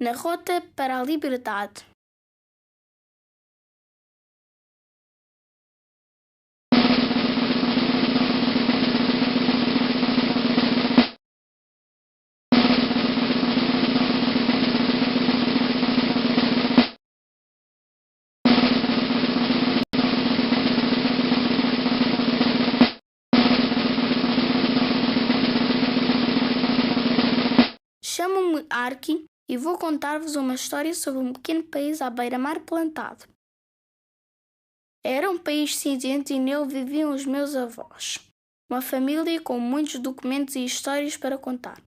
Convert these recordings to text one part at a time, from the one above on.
Na rota para a liberdade. Chamo-me Arki e vou contar-vos uma história sobre um pequeno país à beira-mar plantado. Era um país cinzento e nele viviam os meus avós. Uma família com muitos documentos e histórias para contar.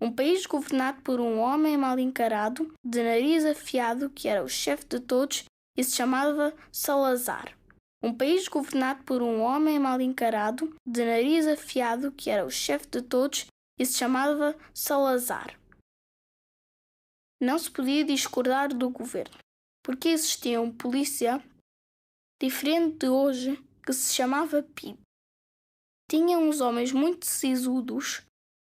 Um país governado por um homem mal encarado, de nariz afiado, que era o chefe de todos e se chamava Salazar. Um país governado por um homem mal encarado, de nariz afiado, que era o chefe de todos e se chamava Salazar. Não se podia discordar do governo, porque existia um polícia diferente de hoje que se chamava Pid. Tinha uns homens muito sisudos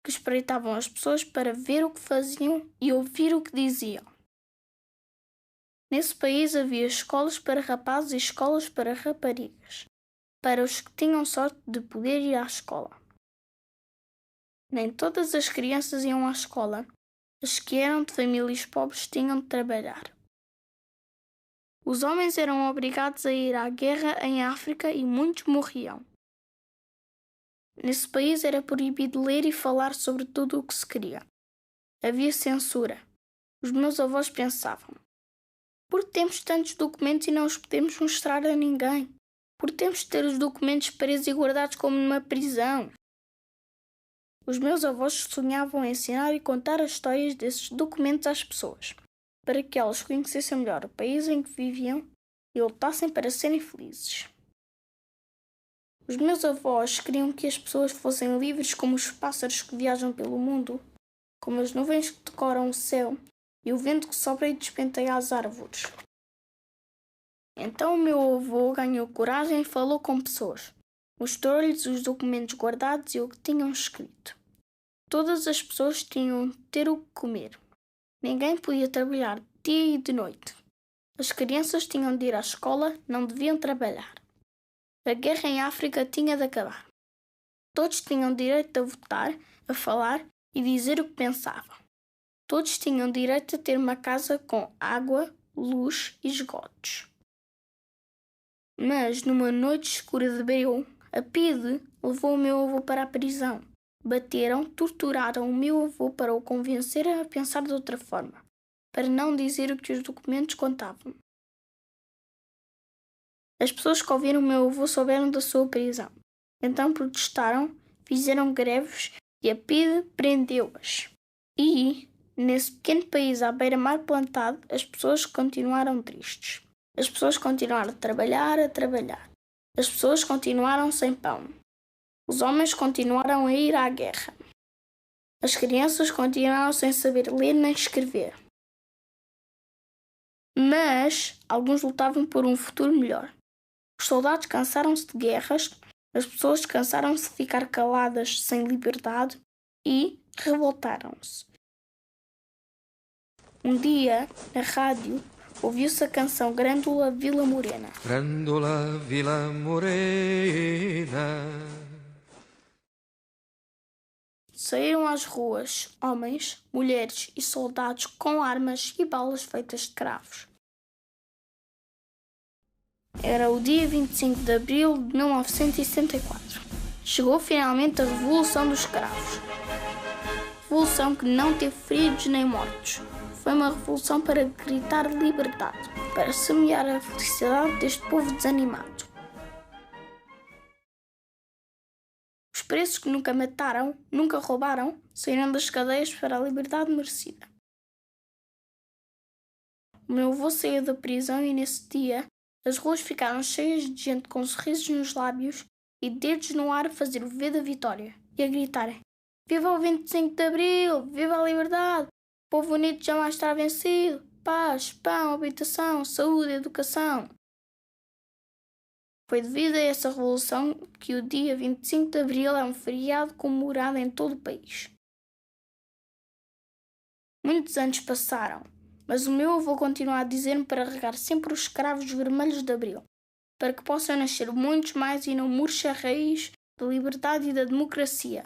que espreitavam as pessoas para ver o que faziam e ouvir o que diziam. Nesse país havia escolas para rapazes e escolas para raparigas, para os que tinham sorte de poder ir à escola. Nem todas as crianças iam à escola. As que eram de famílias pobres tinham de trabalhar. Os homens eram obrigados a ir à guerra em África e muitos morriam. Nesse país era proibido ler e falar sobre tudo o que se queria. Havia censura. Os meus avós pensavam: por que temos tantos documentos e não os podemos mostrar a ninguém? Por que temos de ter os documentos presos e guardados como numa prisão? Os meus avós sonhavam em ensinar e contar as histórias desses documentos às pessoas, para que elas conhecessem melhor o país em que viviam e lutassem para serem felizes. Os meus avós queriam que as pessoas fossem livres como os pássaros que viajam pelo mundo, como as nuvens que decoram o céu e o vento que sopra e despenteia as árvores. Então o meu avô ganhou coragem e falou com pessoas. Mostrou-lhes os documentos guardados e o que tinham escrito. Todas as pessoas tinham de ter o que comer. Ninguém podia trabalhar de dia e de noite. As crianças tinham de ir à escola, não deviam trabalhar. A guerra em África tinha de acabar. Todos tinham direito a votar, a falar e dizer o que pensavam. Todos tinham direito a ter uma casa com água, luz e esgotos. Mas, numa noite escura de abril, a PIDE levou o meu avô para a prisão. Bateram, torturaram o meu avô para o convencer a pensar de outra forma, para não dizer o que os documentos contavam. As pessoas que ouviram o meu avô souberam da sua prisão. Então protestaram, fizeram greves e a PIDE prendeu-as. E, nesse pequeno país à beira-mar plantado, as pessoas continuaram tristes. As pessoas continuaram a trabalhar. As pessoas continuaram sem pão. Os homens continuaram a ir à guerra. As crianças continuaram sem saber ler nem escrever. Mas alguns lutavam por um futuro melhor. Os soldados cansaram-se de guerras, as pessoas cansaram-se de ficar caladas sem liberdade e revoltaram-se. Um dia, na rádio, ouviu-se a canção Grândola Vila Morena. Grândola Vila Morena. Saíram às ruas homens, mulheres e soldados com armas e balas feitas de cravos. Era o dia 25 de abril de 1964. Chegou finalmente a Revolução dos Cravos. Revolução que não teve feridos nem mortos. Foi uma revolução para gritar liberdade, para semear a felicidade deste povo desanimado. Os presos que nunca mataram, nunca roubaram, saíram das cadeias para a liberdade merecida. O meu avô saiu da prisão e nesse dia as ruas ficaram cheias de gente com sorrisos nos lábios e dedos no ar a fazer o V da vitória e a gritarem: Viva o 25 de Abril! Viva a liberdade! O povo unido jamais estará vencido! Paz, pão, habitação, saúde, educação! Foi devido a essa revolução que o dia 25 de Abril é um feriado comemorado em todo o país. Muitos anos passaram, mas o meu avô continua a dizer-me para regar sempre os cravos vermelhos de abril, para que possam nascer muitos mais e não murche a raiz da liberdade e da democracia.